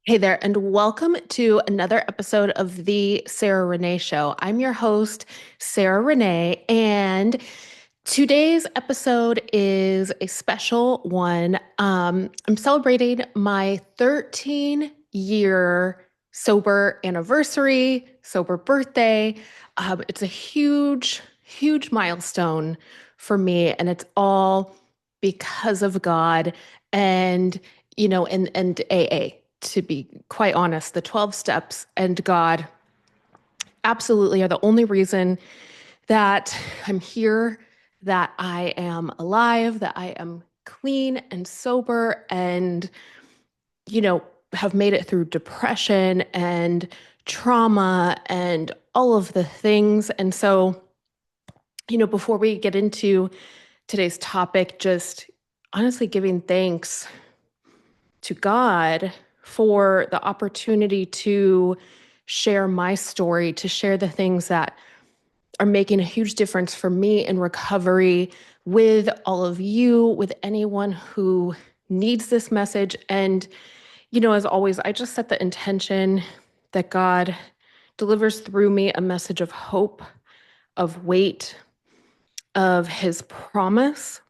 Hey there, and welcome to another episode of the Sarah Renee Show. I'm your host, Sarah Renee, and today's episode is a special one. I'm celebrating my 13-year sober anniversary, sober birthday. It's a huge, huge milestone for me, and it's all because of God and and AA. To be quite honest, the 12 steps and God absolutely are the only reason that I'm here, that I am alive, that I am clean and sober and, you know, have made it through depression and trauma and all of the things. And so, before we get into today's topic, just honestly giving thanks to God for the opportunity to share my story, to share the things that are making a huge difference for me in recovery with all of you, with anyone who needs this message. And, as always, I just set the intention that God delivers through me a message of hope, of weight, of his promise.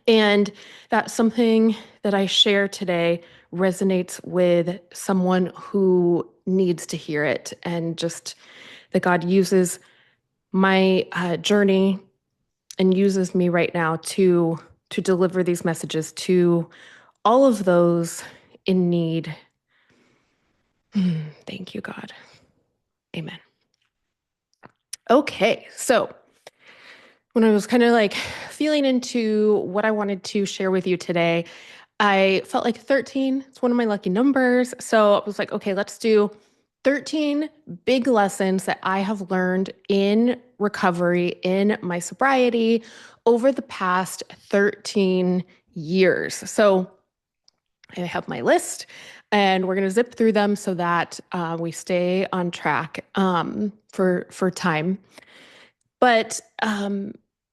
And that's something that I share today resonates with someone who needs to hear it. And just that God uses my journey and uses me right now to deliver these messages to all of those in need. Thank you, God. Amen. Okay, so when I was kind of like feeling into what I wanted to share with you today, I felt like 13. It's one of my lucky numbers. So I was like, okay, let's do 13 big lessons that I have learned in recovery, in my sobriety over the past 13 years. So I have my list and we're going to zip through them so that we stay on track for time. But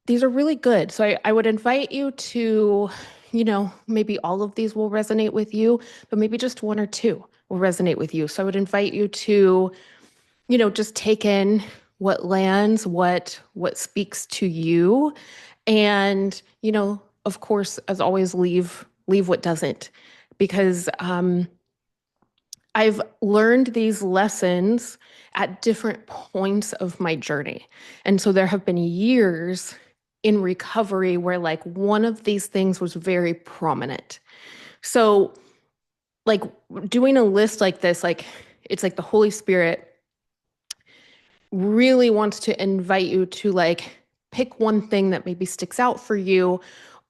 these are really good. So I would invite you to, maybe all of these will resonate with you, but maybe just one or two will resonate with you. So I would invite you to, just take in what lands, what speaks to you. And, of course, as always, leave what doesn't. Because I've learned these lessons at different points of my journey. And so there have been years in recovery where like one of these things was very prominent. So like doing a list like this, like it's like the Holy Spirit really wants to invite you to like pick one thing that maybe sticks out for you,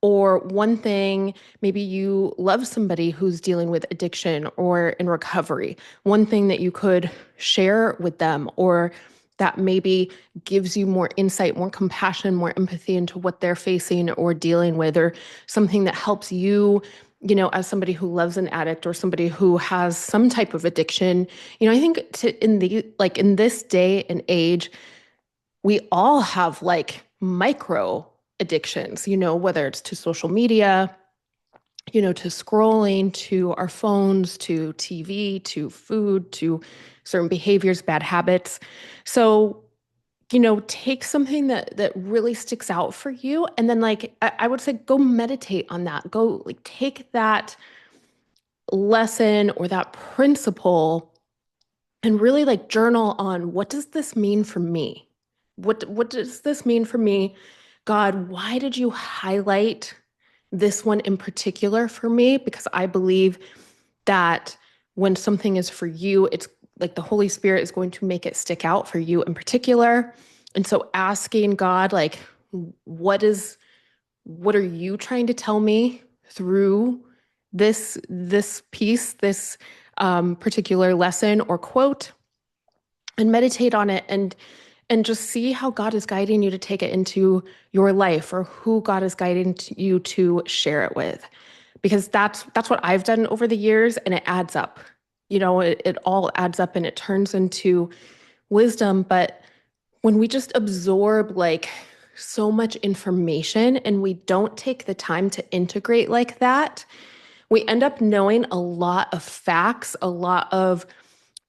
or one thing, maybe you love somebody who's dealing with addiction or in recovery, one thing that you could share with them, or that maybe gives you more insight, more compassion, more empathy into what they're facing or dealing with, or something that helps you, as somebody who loves an addict or somebody who has some type of addiction. I think in this day and age, we all have like micro addictions, whether it's to social media, to scrolling, to our phones, to TV, to food, to certain behaviors, bad habits. So, take something that really sticks out for you. And then like, I would say go meditate on that. Go like take that lesson or that principle and really like journal on, what does this mean for me? What does this mean for me? God, why did you highlight this one in particular for me? Because I believe that when something is for you, it's like the Holy Spirit is going to make it stick out for you in particular. And so asking God, like, what are you trying to tell me through this piece, this particular lesson or quote, and meditate on it and just see how God is guiding you to take it into your life, or who God is guiding you to share it with. Because that's what I've done over the years, and it adds up. It all adds up and it turns into wisdom. But when we just absorb like so much information and we don't take the time to integrate like that, We end up knowing a lot of facts, a lot of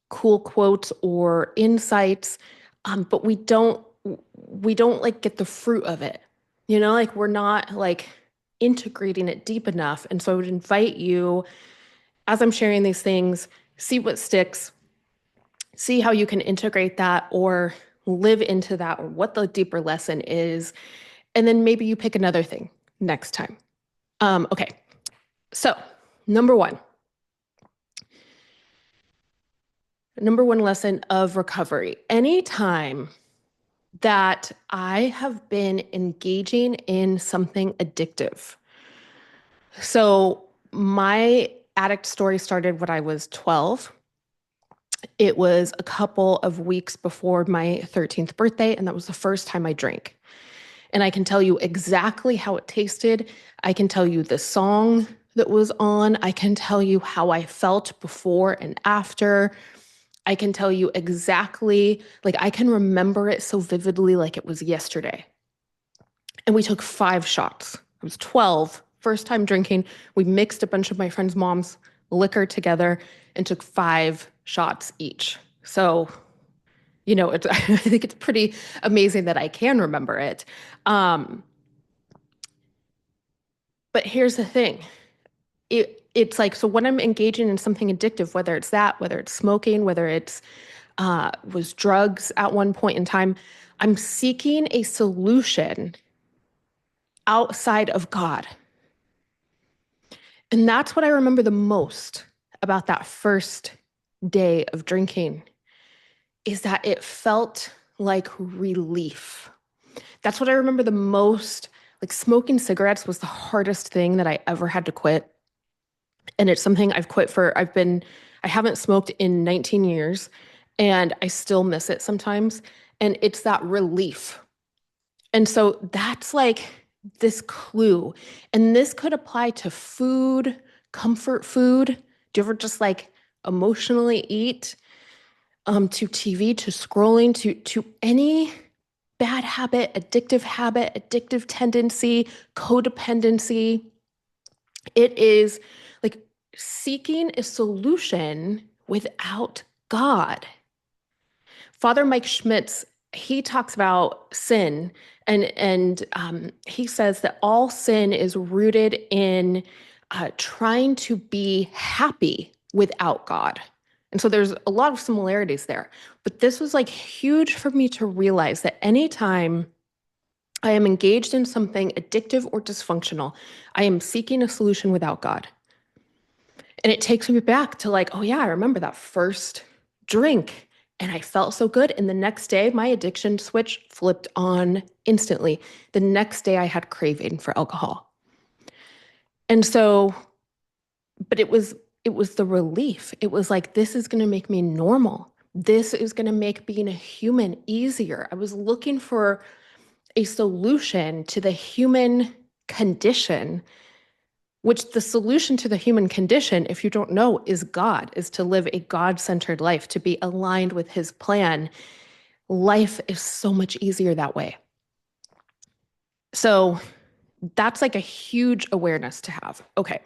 cool quotes or insights, but we don't like get the fruit of it. Like we're not like integrating it deep enough. And so I would invite you, as I'm sharing these things, see what sticks, see how you can integrate that or live into that, or what the deeper lesson is. And then maybe you pick another thing next time. Okay. So, number one, lesson of recovery. Anytime that I have been engaging in something addictive. So, my addict story started when I was 12. It was a couple of weeks before my 13th birthday, and that was the first time I drank. And I can tell you exactly how it tasted. I can tell you the song that was on. I can tell you how I felt before and after. I can tell you exactly, like I can remember it so vividly like it was yesterday. And we took 5 shots. I was 12, first time drinking. We mixed a bunch of my friends' moms' liquor together and took 5 shots each. So, I think it's pretty amazing that I can remember it. But here's the thing. It's like, so when I'm engaging in something addictive, whether it's that, whether it's smoking, whether it's was drugs at one point in time, I'm seeking a solution outside of God. And that's what I remember the most about that first day of drinking, is that it felt like relief. That's what I remember the most. Like smoking cigarettes was the hardest thing that I ever had to quit. And it's something I've quit I haven't smoked in 19 years and I still miss it sometimes. And it's that relief. And so that's like this clue. And this could apply to food, comfort food. Do you ever just like emotionally eat? To TV, to scrolling, to any bad habit, addictive tendency, codependency. It is like seeking a solution without God. Father Mike Schmitz, he talks about sin, and he says that all sin is rooted in trying to be happy without God. And so there's a lot of similarities there. But this was like huge for me to realize that anytime I am engaged in something addictive or dysfunctional, I am seeking a solution without God. And it takes me back to like, oh yeah, I remember that first drink and I felt so good. And the next day, my addiction switch flipped on instantly. The next day I had craving for alcohol. And so, but it was the relief. It was like, this is going to make me normal. This is going to make being a human easier. I was looking for a solution to the human condition, which the solution to the human condition, if you don't know, is God, is to live a God-centered life, to be aligned with his plan. Life is so much easier that way. So that's like a huge awareness to have. Okay.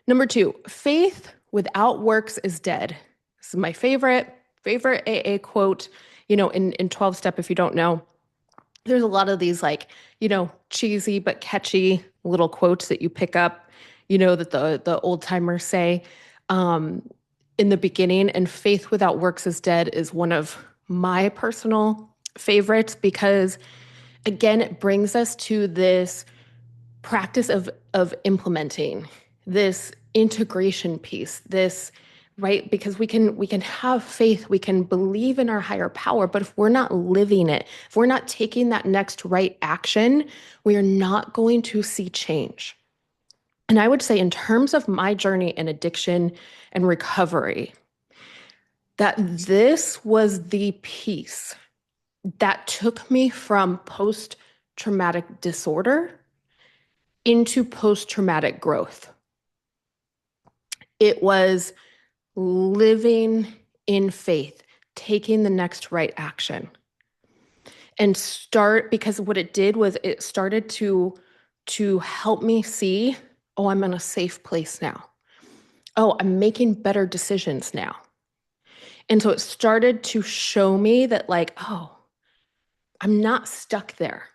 Number 2, faith without works is dead. This is my favorite AA quote, in 12 step, if you don't know. There's a lot of these like, cheesy but catchy little quotes that you pick up, that the old timers say in the beginning. And faith without works is dead is one of my personal favorites because, again, it brings us to this practice of implementing this integration piece, this right? Because we can have faith, we can believe in our higher power, but if we're not living it, if we're not taking that next right action, we are not going to see change. And I would say in terms of my journey in addiction and recovery, that this was the piece that took me from post-traumatic disorder into post-traumatic growth. It was living in faith, taking the next right action. And because what it did was it started to help me see, oh, I'm in a safe place now. oh, I'm making better decisions now. And so it started to show me that, like, oh, I'm not stuck there.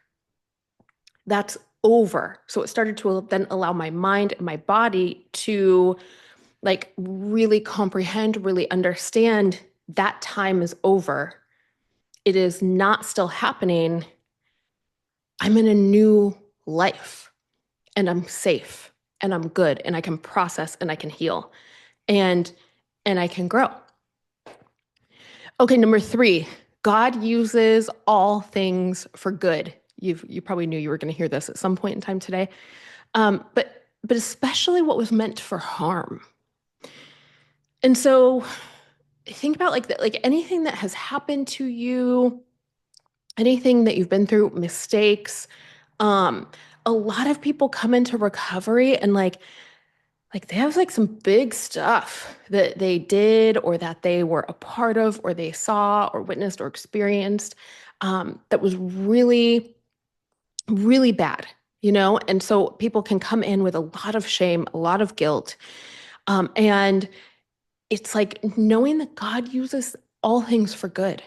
That's over. So it started to then allow my mind and my body to like really comprehend, really understand that time is over. It is not still happening. I'm in a new life and I'm safe and I'm good and I can process and I can heal and I can grow. Okay, number 3, God uses all things for good. You probably knew you were going to hear this at some point in time today. But especially what was meant for harm. And so think about like anything that has happened to you, anything that you've been through, mistakes. Um, a lot of people come into recovery and like they have like some big stuff that they did or that they were a part of or they saw or witnessed or experienced that was really, really bad, you know? And so people can come in with a lot of shame, a lot of guilt. And it's like knowing that God uses all things for good,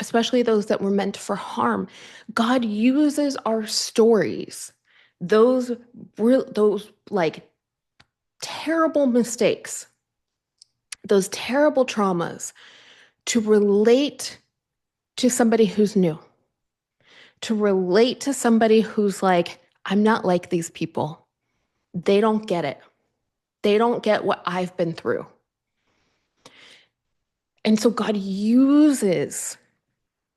especially those that were meant for harm. God uses our stories, those those like terrible mistakes, those terrible traumas, to relate to somebody who's new, to relate to somebody who's like, I'm not like these people. They don't get it. They don't get what I've been through. And so God uses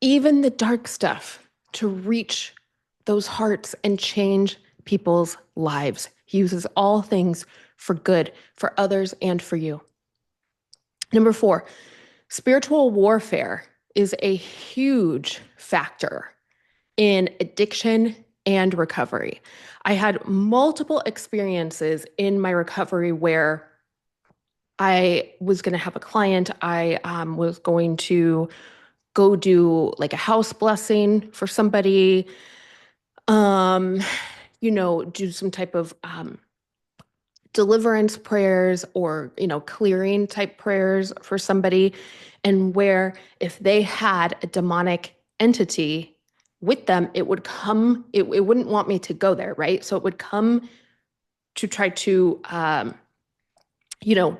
even the dark stuff to reach those hearts and change people's lives. He uses all things for good, for others and for you. Number 4, spiritual warfare is a huge factor in addiction and recovery. I had multiple experiences in my recovery where I was going to have a client. I was going to go do like a house blessing for somebody, um, do some type of deliverance prayers or, clearing type prayers for somebody. And where if they had a demonic entity with them, it would come, it wouldn't want me to go there, right? So it would come to try to,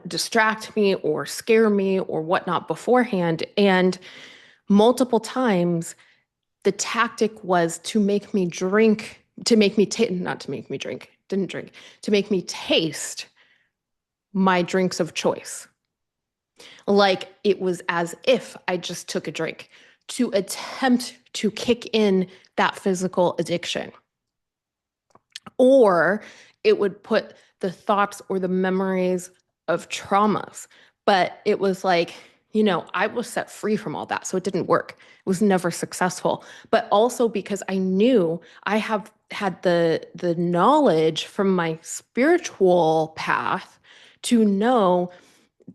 distract me or scare me or whatnot beforehand. And multiple times, the tactic was to make me drink, to make me not to make me drink, didn't drink, to make me taste my drinks of choice. Like it was as if I just took a drink to attempt to kick in that physical addiction. Or it would put the thoughts or the memories of traumas. But it was like, I was set free from all that. So it didn't work. It was never successful. But also because I knew I have had the knowledge from my spiritual path to know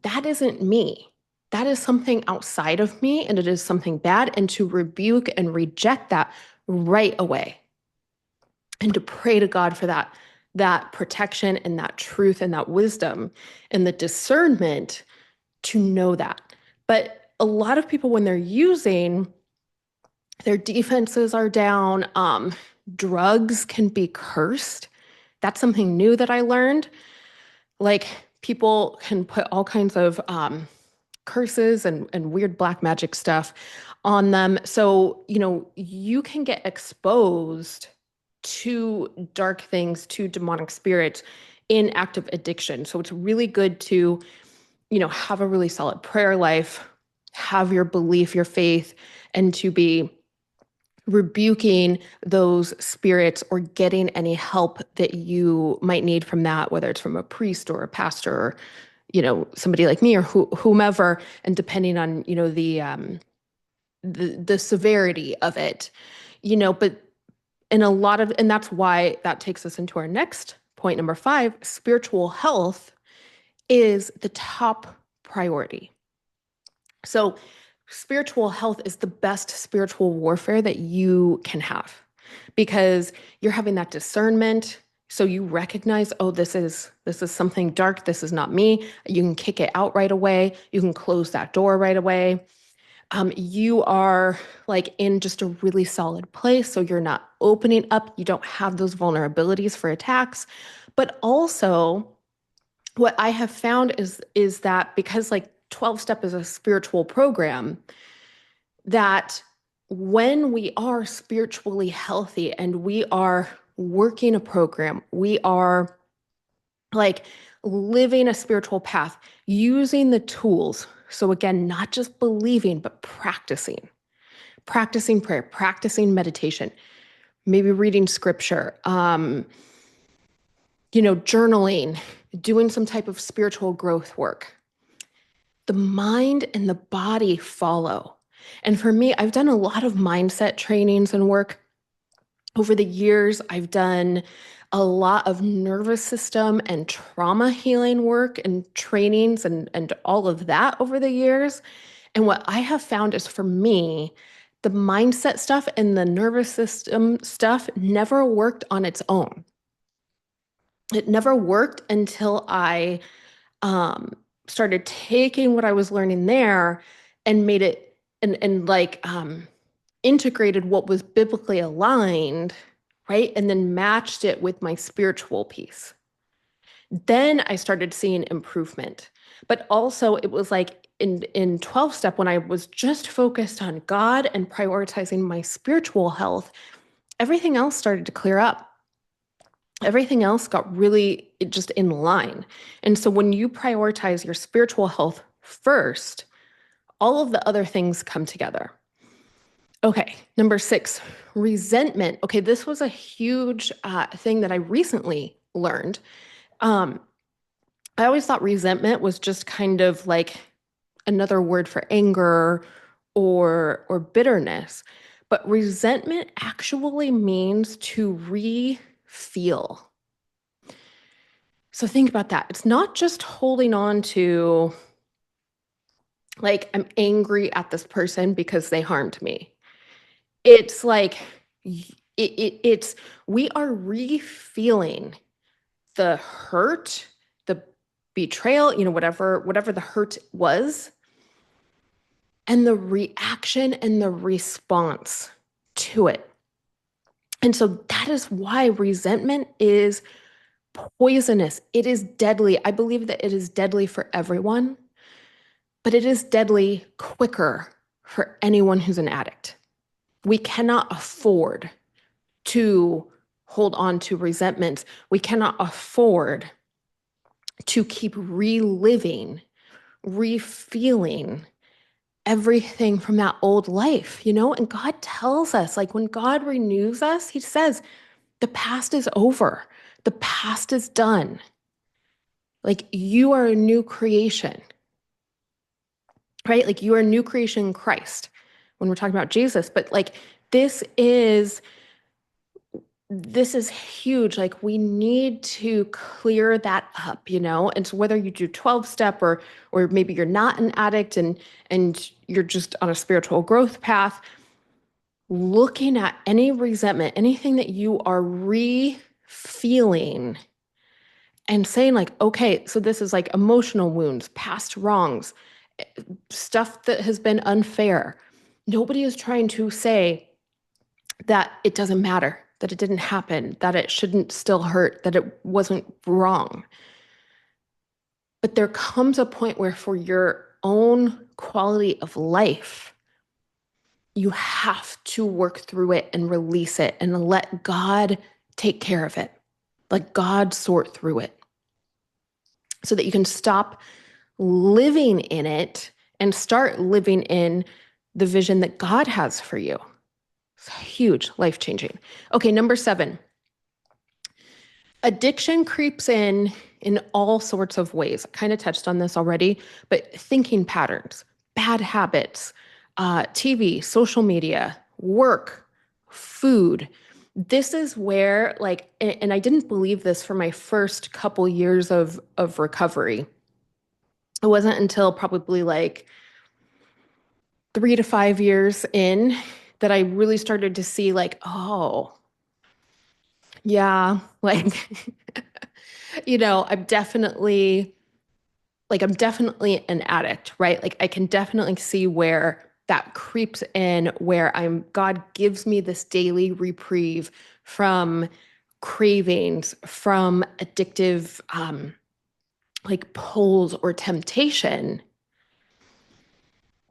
that isn't me. That is something outside of me and it is something bad, and to rebuke and reject that right away. And to pray to God for that protection and that truth and that wisdom and the discernment to know that. But a lot of people, when they're using, their defenses are down. Drugs can be cursed. That's something new that I learned. Like people can put all kinds of curses and weird black magic stuff on them. So, you can get exposed to dark things, to demonic spirits in active addiction. So it's really good to, have a really solid prayer life, have your belief, your faith, and to be rebuking those spirits or getting any help that you might need from that, whether it's from a priest or a pastor or, somebody like me or whomever, and depending on, the severity of it, but and that's why that takes us into our next point, number 5, spiritual health is the top priority. So spiritual health is the best spiritual warfare that you can have because you're having that discernment, So you recognize, oh, this is something dark. This is not me. You can kick it out right away. You can close that door right away. You are like in just a really solid place. So you're not opening up. You don't have those vulnerabilities for attacks. But also, what I have found is that because like 12 step is a spiritual program, that when we are spiritually healthy and we are working a program, we are like living a spiritual path, using the tools. So again, not just believing, but practicing prayer, practicing meditation, maybe reading scripture, journaling, doing some type of spiritual growth work. The mind and the body follow. And for me, I've done a lot of mindset trainings and work over the years. I've done a lot of nervous system and trauma healing work and trainings and all of that over the years. And what I have found is, for me, the mindset stuff and the nervous system stuff never worked on its own. It never worked until I um, started taking what I was learning there and made it and integrated what was biblically aligned, right? And then matched it with my spiritual piece. Then I started seeing improvement. But also it was like in 12 step, when I was just focused on God and prioritizing my spiritual health, everything else started to clear up. Everything else got really just in line. And so when you prioritize your spiritual health first, all of the other things come together. Okay, number 6, resentment. Okay, this was a huge thing that I recently learned. Um, I always thought resentment was just kind of like another word for anger or bitterness, but resentment actually means to re-feel. So think about that. It's not just holding on to, like, I'm angry at this person because they harmed me. It's like it's we are re-feeling the hurt, the betrayal, whatever the hurt was, and the reaction and the response to it. And so that is why resentment is poisonous. It is deadly. I believe that it is deadly for everyone, but it is deadly quicker for anyone who's an addict. We cannot afford to hold on to resentments. We cannot afford to keep reliving, refeeling everything from that old life, And God tells us, like, when God renews us, he says, the past is over. The past is done. Like, you are a new creation, right? Like, you are a new creation in Christ when we're talking about Jesus. But like, this is huge. Like, we need to clear that up, And so whether you do 12 step or maybe you're not an addict and you're just on a spiritual growth path, looking at any resentment, anything that you are re-feeling and saying, like, okay, so this is like emotional wounds, past wrongs, stuff that has been unfair. Nobody is trying to say that it doesn't matter, that it didn't happen, that it shouldn't still hurt, that it wasn't wrong. But there comes a point where, for your own quality of life, you have to work through it and release it and let God take care of it. Let God sort through it so that you can stop living in it and start living in the vision that God has for you. It's huge, life-changing. Okay, number 7. Addiction creeps in all sorts of ways. I kind of touched on this already, but thinking patterns, bad habits, TV, social media, work, food. This is where, like, and I didn't believe this for my first couple years of recovery. It wasn't until probably like 3 to 5 years in that I really started to see, like, oh, Yeah, like, I'm definitely an addict, right? Like I can definitely see where that creeps in, where God gives me this daily reprieve from cravings, from addictive like pulls or temptation.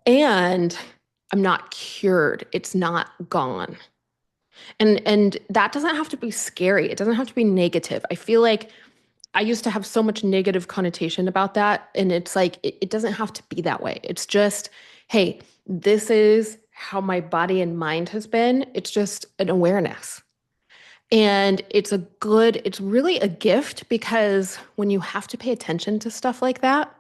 And I'm not cured. It's not gone. And that doesn't have to be scary. It doesn't have to be negative. I feel like I used to have so much negative connotation about that. And it's like, it doesn't have to be that way. It's just, hey, this is how my body and mind has been. It's just an awareness. And it's really a gift because when you have to pay attention to stuff like that,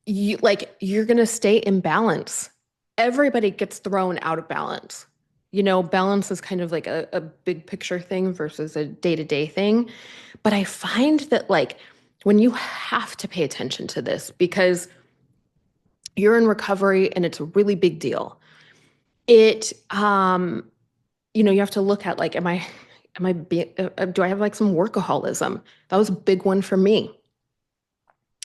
you're going to stay in balance. Everybody gets thrown out of balance. Balance is kind of like a big picture thing versus a day-to-day thing. But I find that like when you have to pay attention to this because you're in recovery and it's a really big deal, it you have to look at like, do I have like some workaholism? That was a big one for me.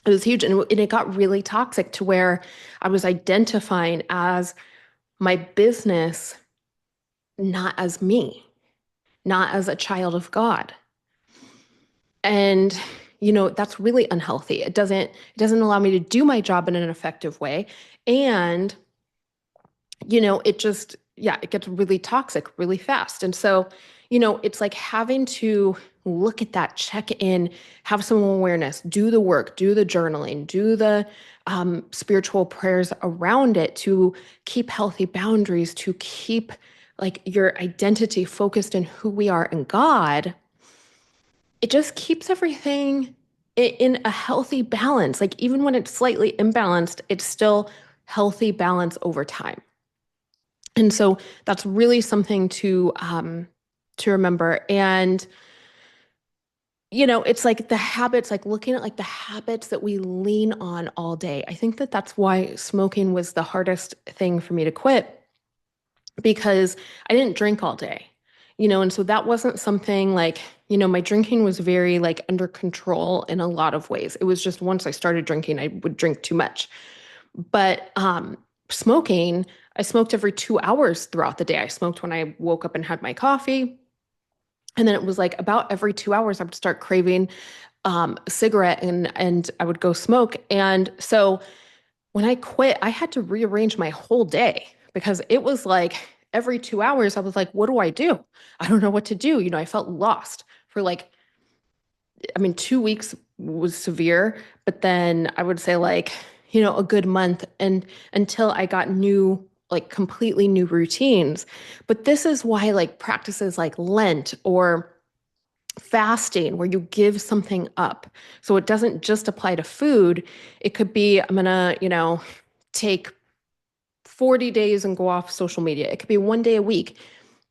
It was huge. And it got really toxic to where I was identifying as my business, not as me, not as a child of God. And, that's really unhealthy. It doesn't allow me to do my job in an effective way. And, it gets really toxic really fast. And so, it's like having to look at that, check in, have some awareness, do the work, do the journaling, do the spiritual prayers around it to keep healthy boundaries, to keep like your identity focused in who we are in God. It just keeps everything in a healthy balance. Like even when it's slightly imbalanced, it's still healthy balance over time. And so that's really something to remember. And it's like the habits, like looking at like the habits that we lean on all day. I think that that's why smoking was the hardest thing for me to quit because I didn't drink all day, and so that wasn't something like, my drinking was very like under control in a lot of ways. It was just once I started drinking, I would drink too much. But smoking, I smoked every 2 hours throughout the day. I smoked when I woke up and had my coffee. And then it was like about every 2 hours, I would start craving a cigarette and I would go smoke. And so when I quit, I had to rearrange my whole day because it was like every 2 hours, I was like, what do I do? I don't know what to do. I felt lost for like, 2 weeks was severe, but then I would say like, a good month and until I got like completely new routines. But this is why like practices like Lent or fasting where you give something up. So it doesn't just apply to food. It could be, I'm gonna, take 40 days and go off social media. It could be one day a week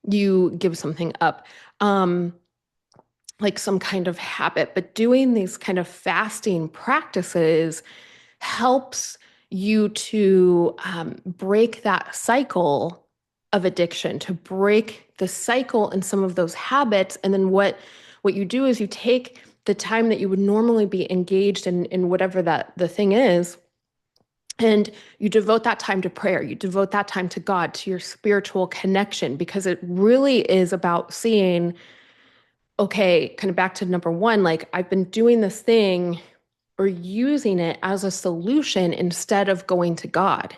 you give something up. Like some kind of habit, but doing these kind of fasting practices helps you to break that cycle of addiction, to break the cycle in some of those habits. And then what you do is you take the time that you would normally be engaged in whatever the thing is, and you devote that time to prayer. You devote that time to God, to your spiritual connection, because it really is about seeing, okay, kind of back to number one, like I've been doing this thing or using it as a solution instead of going to God,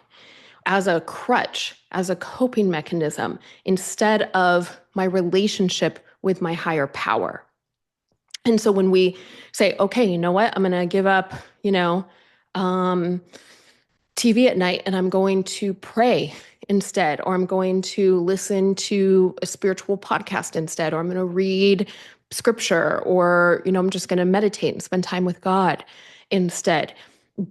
as a crutch, as a coping mechanism, instead of my relationship with my higher power. And so when we say, okay, you know what, I'm going to give up, um, TV at night and I'm going to pray instead, or I'm going to listen to a spiritual podcast instead, or I'm going to read scripture, or, I'm just going to meditate and spend time with God instead.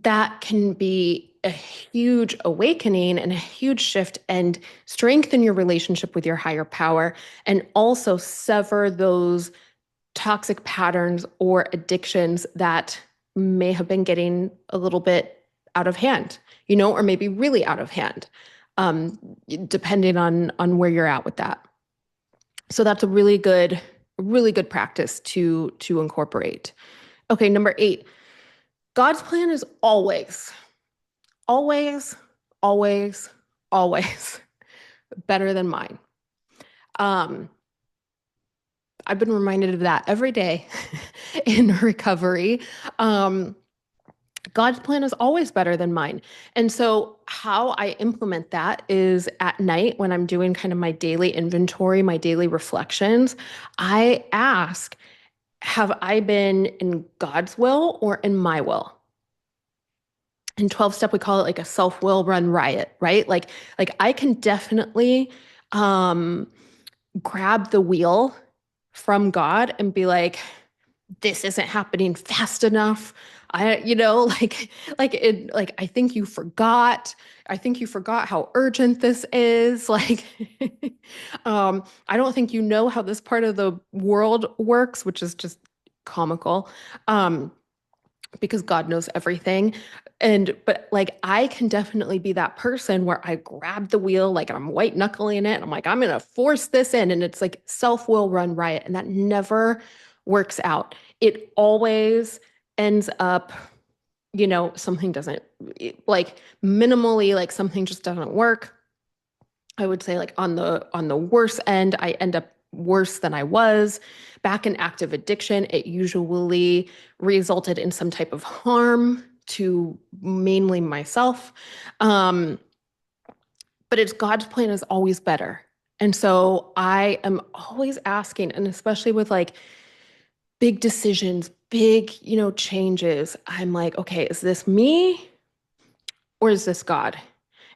That can be a huge awakening and a huge shift and strengthen your relationship with your higher power and also sever those toxic patterns or addictions that may have been getting a little bit out of hand, or maybe really out of hand, depending on where you're at with that. So that's a really good practice to incorporate. Okay, number 8. God's plan is always, always, always, always better than mine. Um, I've been reminded of that every day in recovery. Um, God's plan is always better than mine. And so, how I implement that is at night when I'm doing kind of my daily inventory, my daily reflections, I ask, have I been in God's will or in my will? In 12 step, we call it like a self will run riot, right? Like I can definitely um, grab the wheel from God and be like, this isn't happening fast enough. I think you forgot. I think you forgot how urgent this is. I don't think you know how this part of the world works, which is just comical. Because God knows everything. But like I can definitely be that person where I grab the wheel, like I'm white knuckling it. And I'm like, I'm going to force this in. And it's like self will run riot. And that never works out. It always ends up, something doesn't like minimally, like something just doesn't work. I would say like on the worst end, I end up worse than I was. Back in active addiction, it usually resulted in some type of harm to mainly myself. Um, but it's God's plan is always better. And so I am always asking, and especially with like big decisions, big, changes, I'm like, okay, is this me or is this God?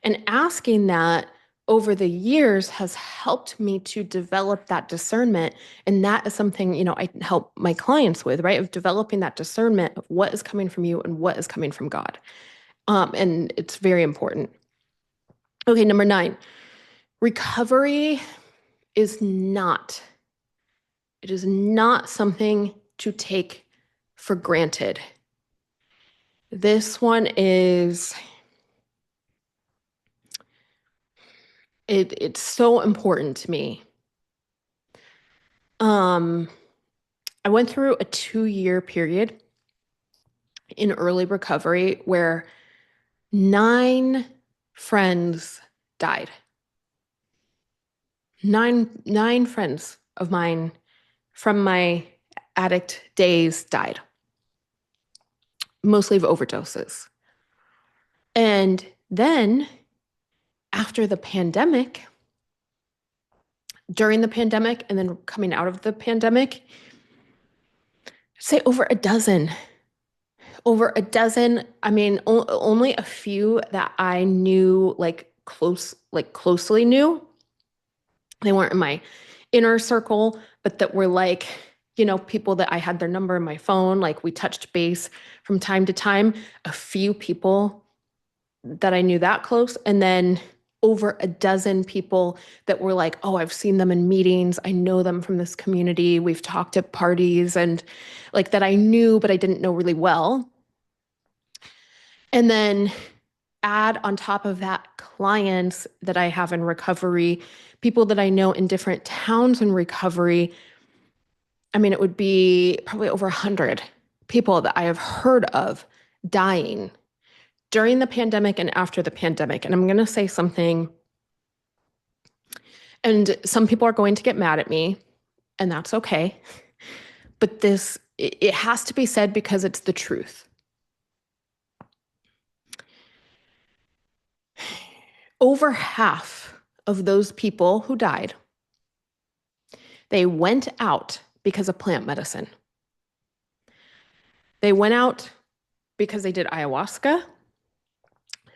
And asking that over the years has helped me to develop that discernment. And that is something, I help my clients with, right? Of developing that discernment of what is coming from you and what is coming from God. And it's very important. Okay, number 9, recovery is not, it is not something to take for granted. This one is, it's so important to me. I went through a 2-year period in early recovery where 9 friends died. Nine friends of mine from my addict days died, mostly of overdoses. And then after the pandemic, during the pandemic, and then coming out of the pandemic, I'd say over a dozen. I mean, only a few that I knew, closely knew. They weren't in my inner circle, but that were like, people that I had their number in my phone. Like we touched base from time to time, a few people that I knew that close. And then over a dozen people that were like, oh, I've seen them in meetings. I know them from this community. We've talked at parties and like that I knew, but I didn't know really well. And then add on top of that clients that I have in recovery, people that I know in different towns in recovery. I mean, it would be probably over 100 people that I have heard of dying during the pandemic and after the pandemic. And I'm going to say something, and some people are going to get mad at me, and that's okay. But it has to be said because it's the truth. Over half of those people who died, they went out because of plant medicine. They went out because they did ayahuasca.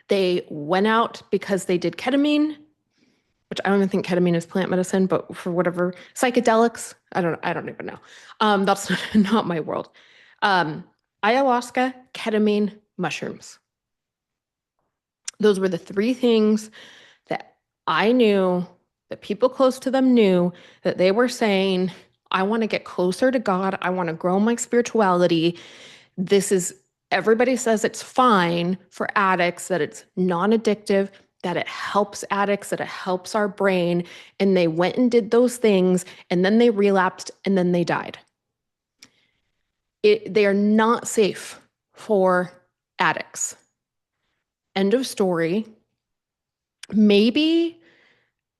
They went out because they did ketamine, which I don't even think ketamine is plant medicine, but for whatever, psychedelics, I don't even know. That's not my world. Ayahuasca, ketamine, mushrooms. Those were the 3 things that I knew, that people close to them knew, that they were saying, I want to get closer to God. I want to grow my spirituality. Everybody says it's fine for addicts, that it's non-addictive, that it helps addicts, that it helps our brain, and they went and did those things, and then they relapsed, and then they died. They are not safe for addicts. End of story. Maybe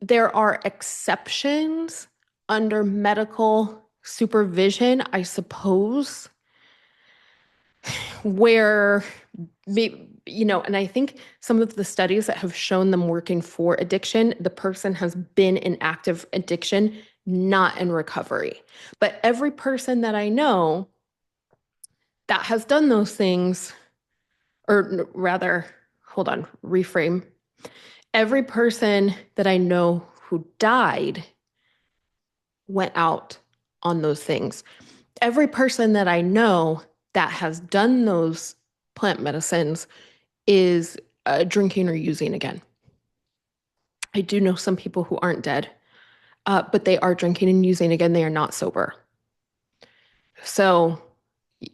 there are exceptions under medical supervision, I suppose, where, and I think some of the studies that have shown them working for addiction, the person has been in active addiction, not in recovery. But every person that I know that has done those things, or rather, hold on, reframe. Every person that I know who died went out on those things. Every person that I know that has done those plant medicines is drinking or using again. I do know some people who aren't dead, but they are drinking and using again. They are not sober. So,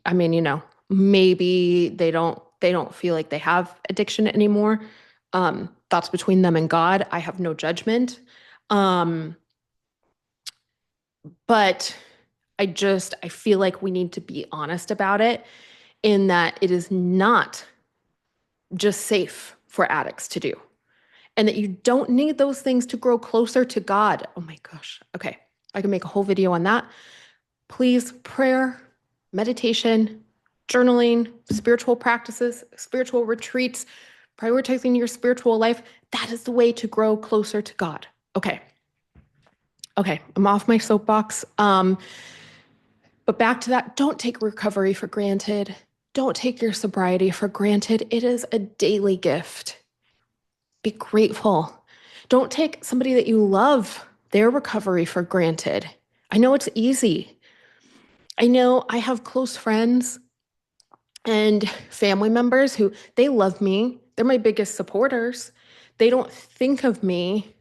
I mean, maybe they don't feel like they have addiction anymore. That's between them and God. I have no judgment. But I feel like we need to be honest about it, in that it is not just safe for addicts to do, and that you don't need those things to grow closer to God. Oh my gosh. Okay. I can make a whole video on that. Please, prayer, meditation, journaling, spiritual practices, spiritual retreats, prioritizing your spiritual life. That is the way to grow closer to God. Okay. I'm off my soapbox. But back to that, don't take recovery for granted. Don't take your sobriety for granted. It is a daily gift. Be grateful. Don't take somebody that you love, their recovery, for granted. I know it's easy. I know I have close friends and family members who, they love me. They're my biggest supporters. They don't think of me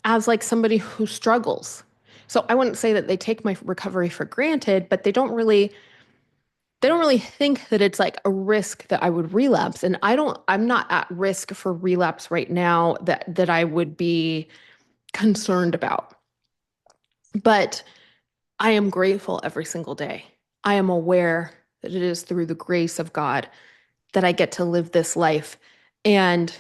as like somebody who struggles. So I wouldn't say that they take my recovery for granted, but they don't really think that it's like a risk that I would relapse. And I'm not at risk for relapse right now that I would be concerned about. But I am grateful every single day. I am aware that it is through the grace of God that I get to live this life, and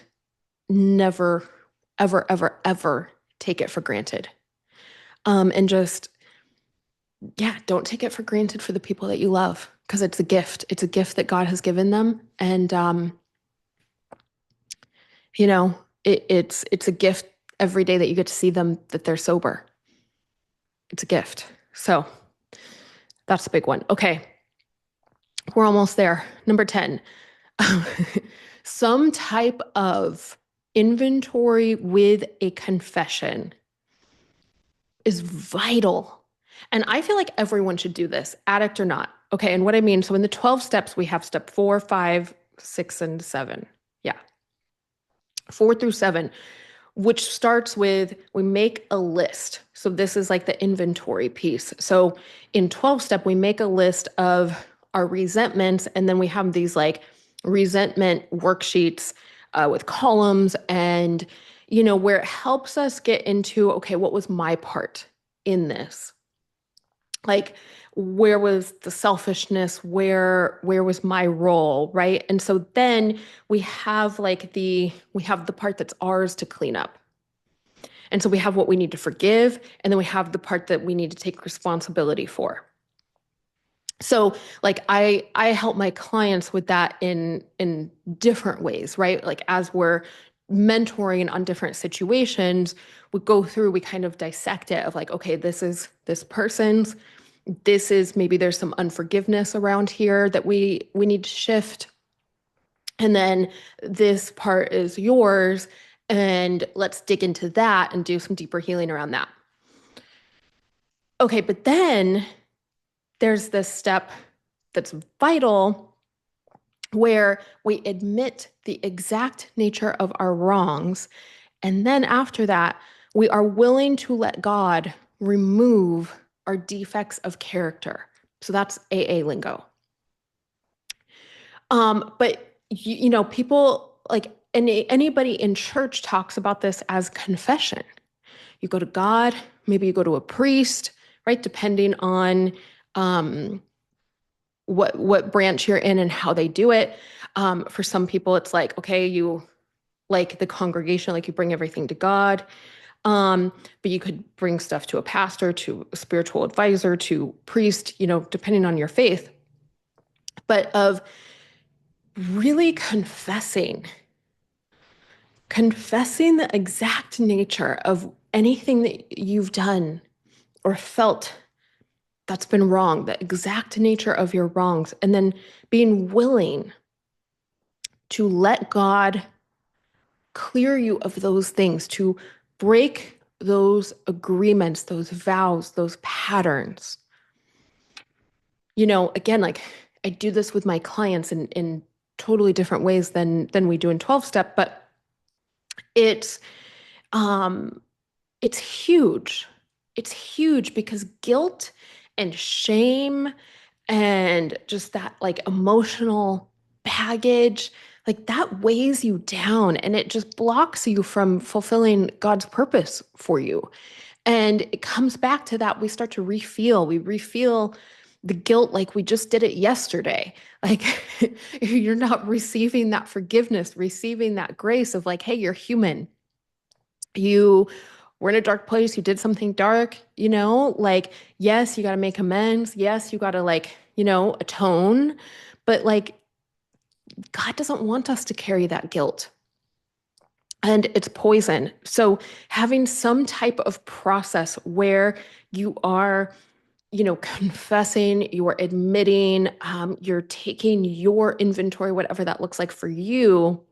never, ever, ever, ever take it for granted. And just, don't take it for granted for the people that you love, because it's a gift. It's a gift that God has given them. And, it's a gift every day that you get to see them, that they're sober. It's a gift. So that's a big one. Okay. We're almost there. Number 10, some type of inventory with a confession is vital. And I feel like everyone should do this, addict or not. Okay. And what I mean, so in the 12 steps, we have step 4, 5, 6, and 7. Yeah. 4 through 7, which starts with, we make a list. So this is like the inventory piece. So in 12 step, we make a list of our resentments, and then we have these like resentment worksheets with columns, and where it helps us get into, okay, what was my part in this? Like, where was the selfishness? Where was my role, right? And so then we have the part that's ours to clean up. And so we have what we need to forgive, and then we have the part that we need to take responsibility for. So like I help my clients with that in different ways, right? Like as we're mentoring on different situations, we go through, we kind of dissect it of like, okay, this is this person's, this is maybe there's some unforgiveness around here that we need to shift. And then this part is yours, and let's dig into that and do some deeper healing around that. Okay, but then there's this step that's vital where we admit the exact nature of our wrongs. And then after that, we are willing to let God remove our defects of character. So that's AA lingo. But people, like, anybody in church talks about this as confession. You go to God, maybe you go to a priest, right? Depending on what branch you're in and how they do it. For some people, it's like, okay, you like the congregation, like you bring everything to God. But you could bring stuff to a pastor, to a spiritual advisor, to priest, depending on your faith. But of really confessing the exact nature of anything that you've done or felt that's been wrong, the exact nature of your wrongs, and then being willing to let God clear you of those things, to break those agreements, those vows, those patterns. Again, like I do this with my clients in totally different ways than we do in 12-step, but it's it's huge. It's huge because guilt and shame and just that like emotional baggage, like that weighs you down and it just blocks you from fulfilling God's purpose for you. And it comes back to that. We refill the guilt like we just did it yesterday. Like you're not receiving that forgiveness, receiving that grace of like, hey, you're human. You were in a dark place. You did something dark, like, yes, you got to make amends. Yes, you got to like, atone. But like, God doesn't want us to carry that guilt. And it's poison. So having some type of process where you are, confessing, you are admitting, you're taking your inventory, whatever that looks like for you,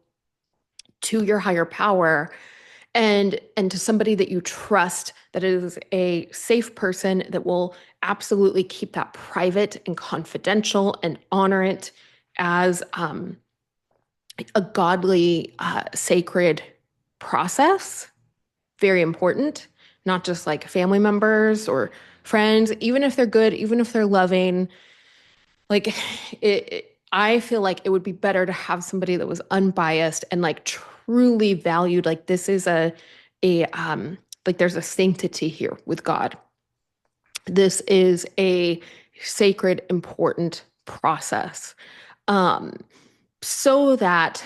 to your higher power and to somebody that you trust, that is a safe person that will absolutely keep that private and confidential and honor it as a godly, sacred process. Very important, not just like family members or friends, even if they're good, even if they're loving. Like I feel like it would be better to have somebody that was unbiased and like truly valued. Like this is like there's a sanctity here with God. This is a sacred, important process. So that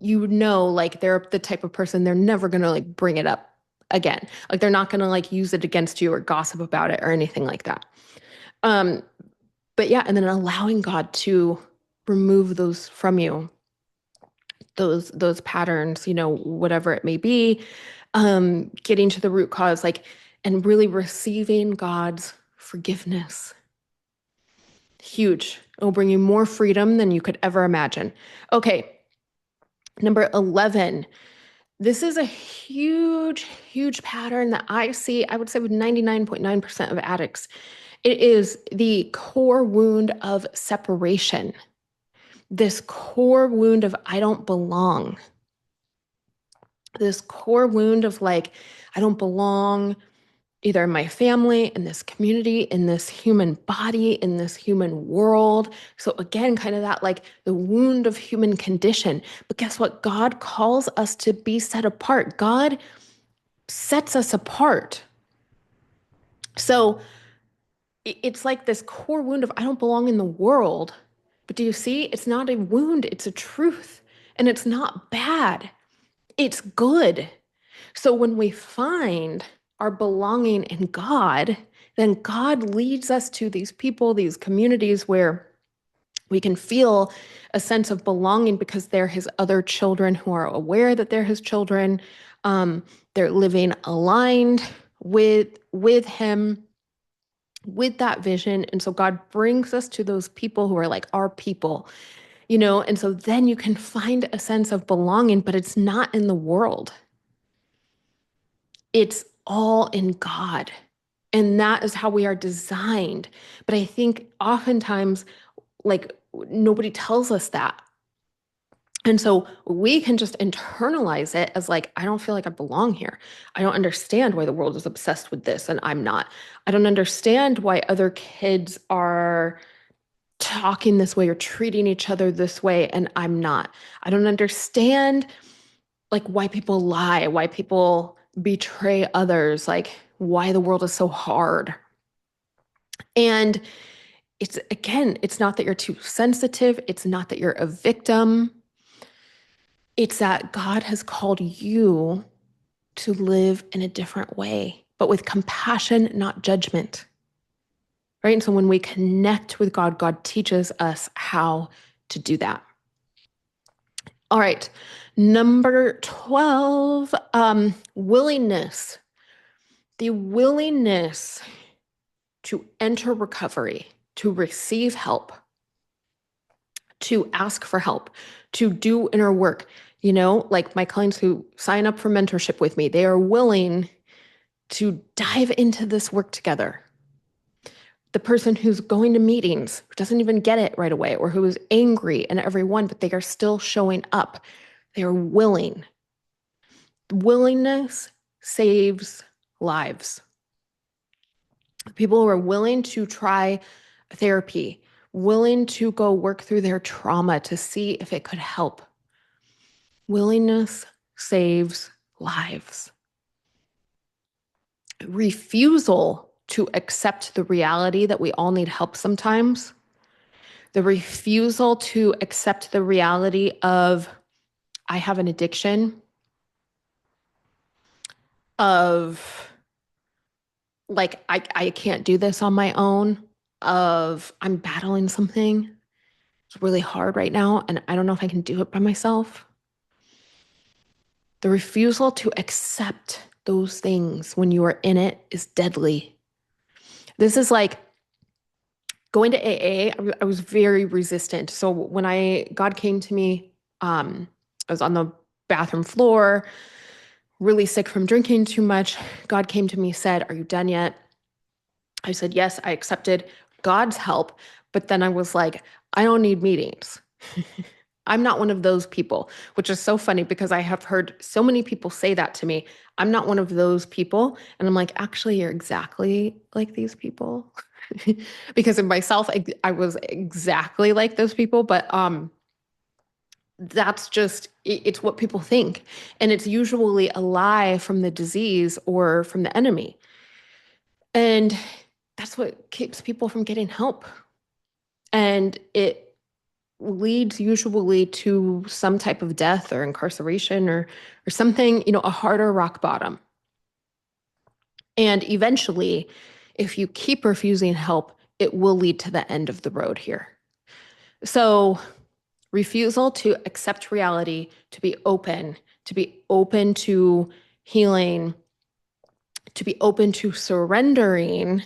like they're the type of person, they're never gonna like bring it up again. Like they're not gonna like use it against you or gossip about it or anything like that. But yeah, and then allowing God to remove those from you, those patterns, whatever it may be, getting to the root cause, like, and really receiving God's forgiveness. Huge. It will bring you more freedom than you could ever imagine. Okay, number 11. This is a huge, huge pattern that I see, I would say with 99.9% of addicts. It is the core wound of separation. This core wound of I don't belong. This core wound of like, I don't belong either in my family, in this community, in this human body, in this human world. So again, kind of that like the wound of human condition. But guess what? God calls us to be set apart. God sets us apart. So it's like this core wound of I don't belong in the world. But do you see? It's not a wound, it's a truth. And it's not bad. It's good. So when we find our belonging in God, then God leads us to these people, these communities where we can feel a sense of belonging because they're his other children who are aware that they're his children. They're living aligned with him, with that vision. And so God brings us to those people who are like our people, and so then you can find a sense of belonging, but it's not in the world. It's all in God. And that is how we are designed. But I think oftentimes, like, nobody tells us that. And so we can just internalize it as like, I don't feel like I belong here. I don't understand why the world is obsessed with this and I'm not. I don't understand why other kids are talking this way or treating each other this way and I'm not. I don't understand like why people lie, why people betray others, like why the world is so hard. And it's again, it's not that you're too sensitive, it's not that you're a victim. It's that God has called you to live in a different way, but with compassion, not judgment. Right? And so when we connect with God, God teaches us how to do that. All right. Number 12, willingness. The willingness to enter recovery, to receive help, to ask for help, to do inner work. You know, like my clients who sign up for mentorship with me, they are willing to dive into this work together. The person who's going to meetings, who doesn't even get it right away, or who is angry and everyone, but they are still showing up. They are willing. Willingness saves lives. People who are willing to try therapy, willing to go work through their trauma to see if it could help. Willingness saves lives. Refusal to accept the reality that we all need help sometimes, the refusal to accept the reality of, I have an addiction, of like, I can't do this on my own, of I'm battling something. It's really hard right now, and I don't know if I can do it by myself. The refusal to accept those things when you are in it is deadly. This is like going to AA. I was very resistant. So when God came to me, I was on the bathroom floor, really sick from drinking too much. God came to me, said, "Are you done yet?" I said, "Yes." I accepted God's help. But then I was like, I don't need meetings. I'm not one of those people, which is so funny because I have heard so many people say that to me. I'm not one of those people. And I'm like, actually, you're exactly like these people. Because in myself, I was exactly like those people. But that's just, it's what people think. And it's usually a lie from the disease or from the enemy. And that's what keeps people from getting help. And it leads usually to some type of death or incarceration or something, a harder rock bottom. And eventually, if you keep refusing help, it will lead to the end of the road here. So refusal to accept reality, to be open to healing, to be open to surrendering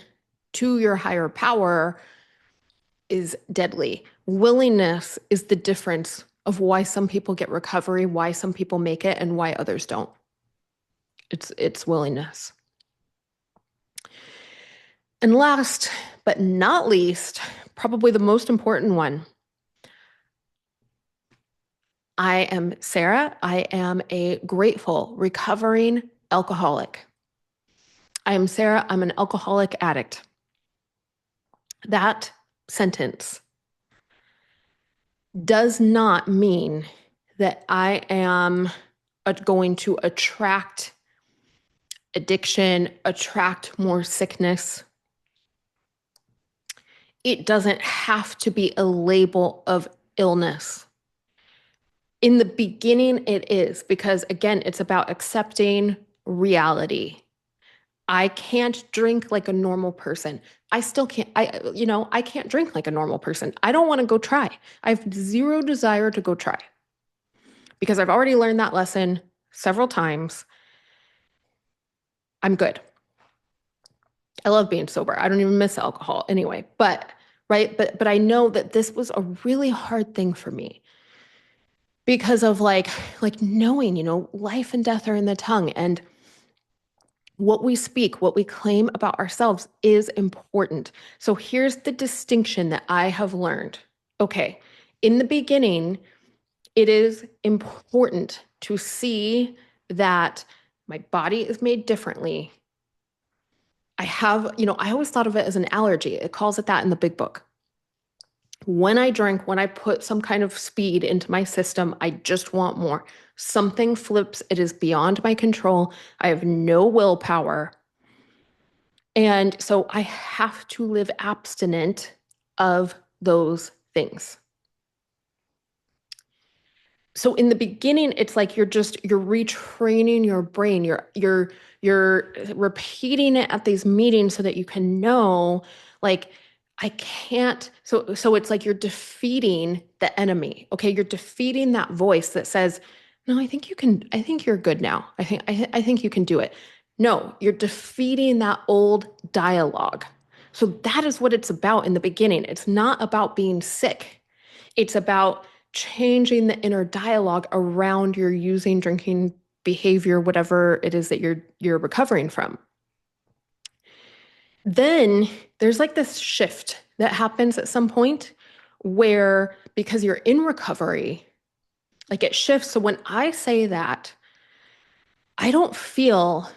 to your higher power is deadly. Willingness is the difference of why some people get recovery, why some people make it, and why others don't. It's willingness. And last but not least, probably the most important one. I am Sarah. I am a grateful, recovering alcoholic. I am Sarah. I'm an alcoholic addict. That sentence does not mean that I am going to attract addiction, attract more sickness. It doesn't have to be a label of illness. In the beginning, it is, because again, it's about accepting reality. I can't drink like a normal person. I still can't, I can't drink like a normal person. I don't want to go try. I have zero desire to go try because I've already learned that lesson several times. I'm good. I love being sober. I don't even miss alcohol anyway, but I know that this was a really hard thing for me because of like knowing, life and death are in the tongue, and what we speak, what we claim about ourselves is important. So here's the distinction that I have learned. Okay, in the beginning, it is important to see that my body is made differently. I have, I always thought of it as an allergy. It calls it that in the big book. When I drink, when I put some kind of speed into my system, I just want more. Something flips. It is beyond my control. I have no willpower. And so I have to live abstinent of those things. So in the beginning, it's like you're retraining your brain. You're repeating it at these meetings so that you can know, like, I can't. So it's like you're defeating the enemy. Okay, you're defeating that voice that says, "No, I think you can. I think you're good now. I think you can do it." No, you're defeating that old dialogue. So that is what it's about in the beginning. It's not about being sick. It's about changing the inner dialogue around your using drinking behavior, whatever it is that you're recovering from. Then there's like this shift that happens at some point where, because you're in recovery, like it shifts. So when I say that, I don't feel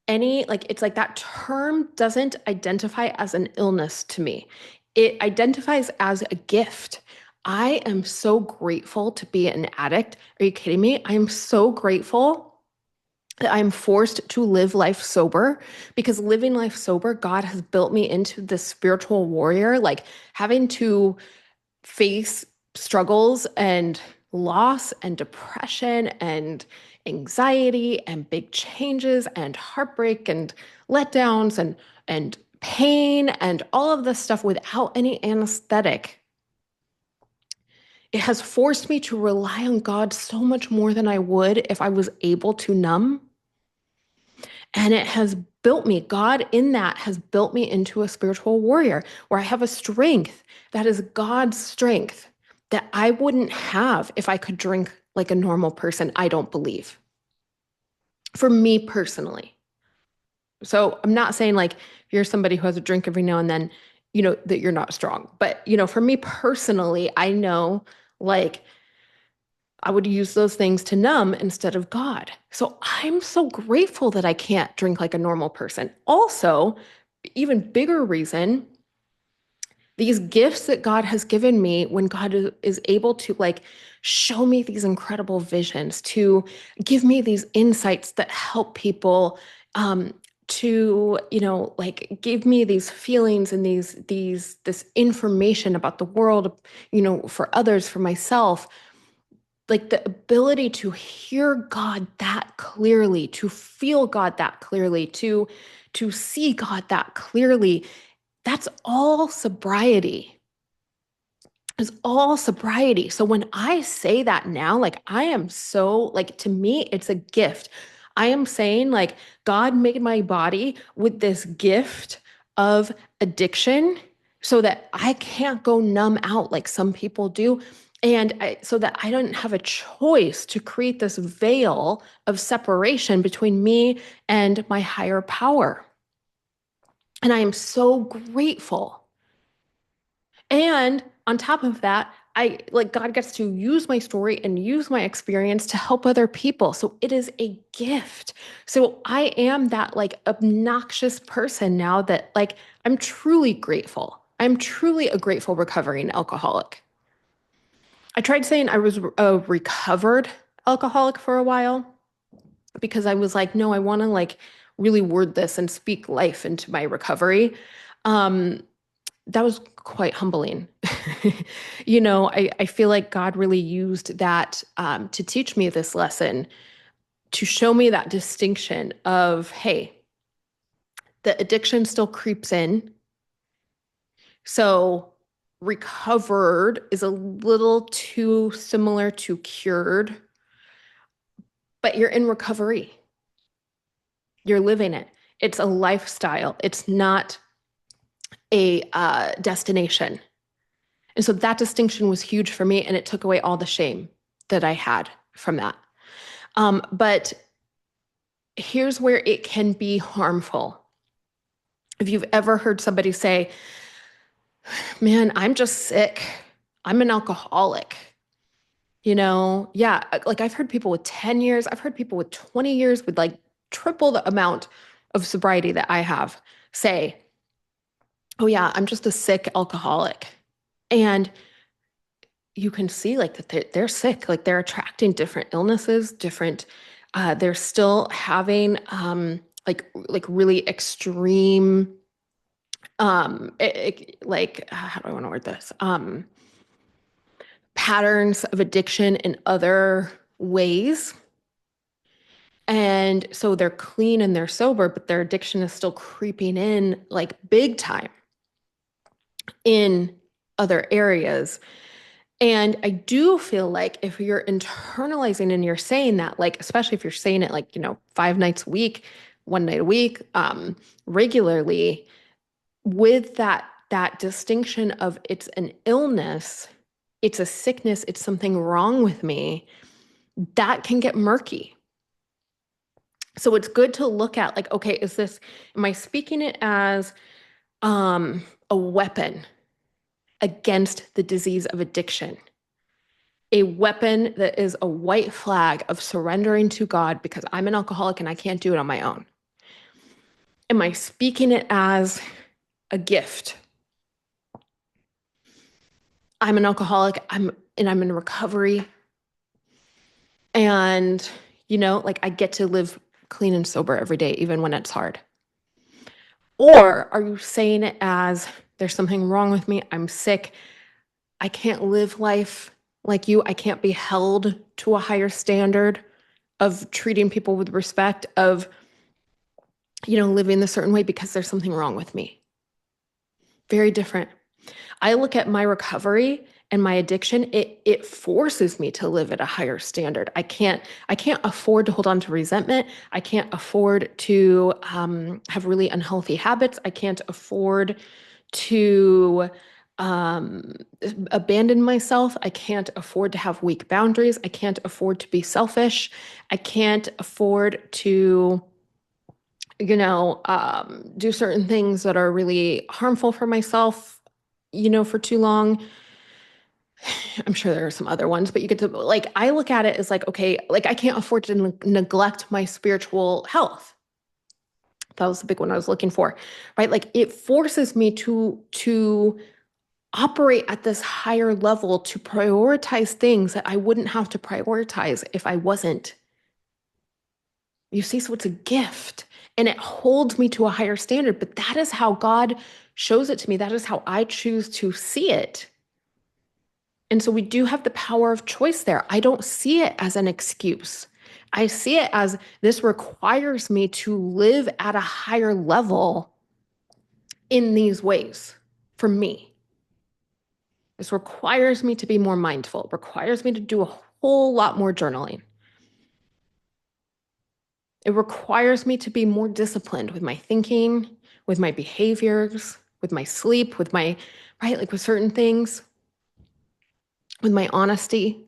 any, like, it's like that term doesn't identify as an illness to me. It identifies as a gift. I am so grateful to be an addict. Are you kidding me? I am so grateful that I'm forced to live life sober, because living life sober, God has built me into this spiritual warrior, like having to face struggles and loss and depression and anxiety and big changes and heartbreak and letdowns and pain and all of this stuff without any anesthetic. It has forced me to rely on God so much more than I would if I was able to numb. And it has built me, God in that has built me into a spiritual warrior where I have a strength that is God's strength that I wouldn't have if I could drink like a normal person, I don't believe. For me personally. So I'm not saying like if you're somebody who has a drink every now and then, that you're not strong. But, for me personally, I know like I would use those things to numb instead of God. So I'm so grateful that I can't drink like a normal person. Also, even bigger reason, these gifts that God has given me, when God is able to like show me these incredible visions, to give me these insights that help people, to, like give me these feelings and this information about the world, for others, for myself, like the ability to hear God that clearly, to feel God that clearly, to see God that clearly, that's all sobriety. Is all sobriety. So when I say that now, like I am so, like, to me, it's a gift. I am saying like God made my body with this gift of addiction so that I can't go numb out like some people do. And so that I don't have a choice to create this veil of separation between me and my higher power. And I am so grateful. And on top of that, I like God gets to use my story and use my experience to help other people. So it is a gift. So I am that like obnoxious person now that like I'm truly grateful. I'm truly a grateful recovering alcoholic. I tried saying I was a recovered alcoholic for a while because I was like, no, I want to like really word this and speak life into my recovery. Um, that was quite humbling. I feel like God really used that to teach me this lesson, to show me that distinction of, hey, the addiction still creeps in. So recovered is a little too similar to cured, but you're in recovery. You're living it. It's a lifestyle. It's not a destination. And so that distinction was huge for me, and it took away all the shame that I had from that. But here's where it can be harmful. If you've ever heard somebody say, man, I'm just sick. I'm an alcoholic. Yeah, like I've heard people with 10 years, I've heard people with 20 years with like triple the amount of sobriety that I have say, oh yeah, I'm just a sick alcoholic. And you can see like that they're sick, like they're attracting different illnesses, different, they're still having like really extreme, how do I want to word this? Patterns of addiction in other ways. And so they're clean and they're sober, but their addiction is still creeping in like big time in other areas. And I do feel like if you're internalizing and you're saying that, like, especially if you're saying it like, 5 nights a week, one night a week, regularly, with that distinction of it's an illness, it's a sickness, it's something wrong with me, that can get murky. So it's good to look at like, okay, am I speaking it as a weapon against the disease of addiction? A weapon that is a white flag of surrendering to God because I'm an alcoholic and I can't do it on my own? Am I speaking it as a gift? I'm an alcoholic, I'm in recovery. And, like I get to live clean and sober every day, even when it's hard. Or are you saying it as there's something wrong with me? I'm sick. I can't live life like you. I can't be held to a higher standard of treating people with respect, of, living a certain way because there's something wrong with me. Very different. I look at my recovery and my addiction, it forces me to live at a higher standard. I can't afford to hold on to resentment. I can't afford to have really unhealthy habits. I can't afford to abandon myself. I can't afford to have weak boundaries. I can't afford to be selfish. I can't afford to do certain things that are really harmful for myself, for too long. I'm sure there are some other ones, but you get to like, I look at it as like, okay, like I can't afford to neglect my spiritual health. That was the big one I was looking for, right? Like it forces me to operate at this higher level, to prioritize things that I wouldn't have to prioritize if I wasn't. You see, so it's a gift and it holds me to a higher standard, but that is how God shows it to me. That is how I choose to see it. And so we do have the power of choice there. I don't see it as an excuse. I see it as this requires me to live at a higher level in these ways for me. This requires me to be more mindful. It requires me to do a whole lot more journaling. It requires me to be more disciplined with my thinking, with my behaviors, with my sleep, with my, right, like with certain things, with my honesty.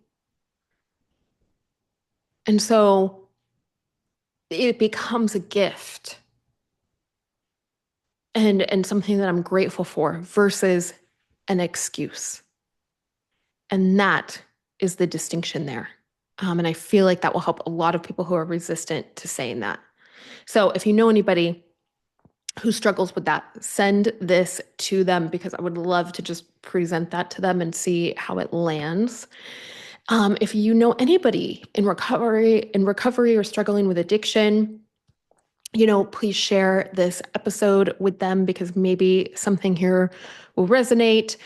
And so it becomes a gift and something that I'm grateful for versus an excuse. And that is the distinction there. And I feel like that will help a lot of people who are resistant to saying that. So if you know anybody who struggles with that, send this to them because I would love to just present that to them and see how it lands. If you know anybody in recovery or struggling with addiction, please share this episode with them because maybe something here will resonate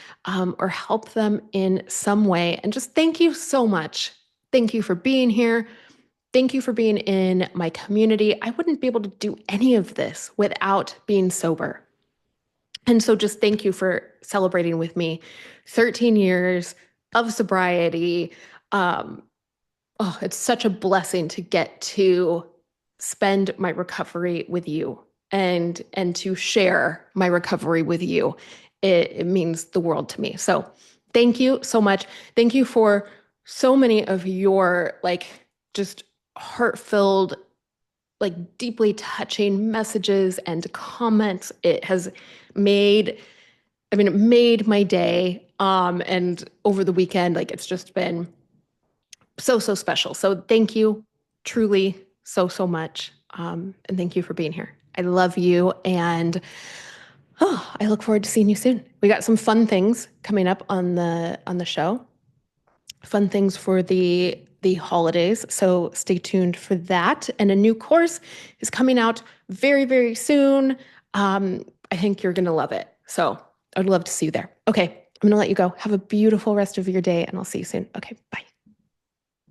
or help them in some way. And just thank you so much. Thank you for being here. Thank you for being in my community. I wouldn't be able to do any of this without being sober. And so just thank you for celebrating with me 13 years of sobriety. It's such a blessing to get to spend my recovery with you and to share my recovery with you. It means the world to me. So thank you so much. Thank you for so many of your like just heart-filled, like deeply touching messages and comments. It has made, it made my day. And over the weekend, like it's just been so, so special. So thank you truly so, so much. And thank you for being here. I love you. And I look forward to seeing you soon. We got some fun things coming up on the show. fun things for the holidays. So stay tuned for that. And a new course is coming out very, very soon. I think you're going to love it. So I'd love to see you there. Okay. I'm going to let you go. Have a beautiful rest of your day, and I'll see you soon. Okay. Bye.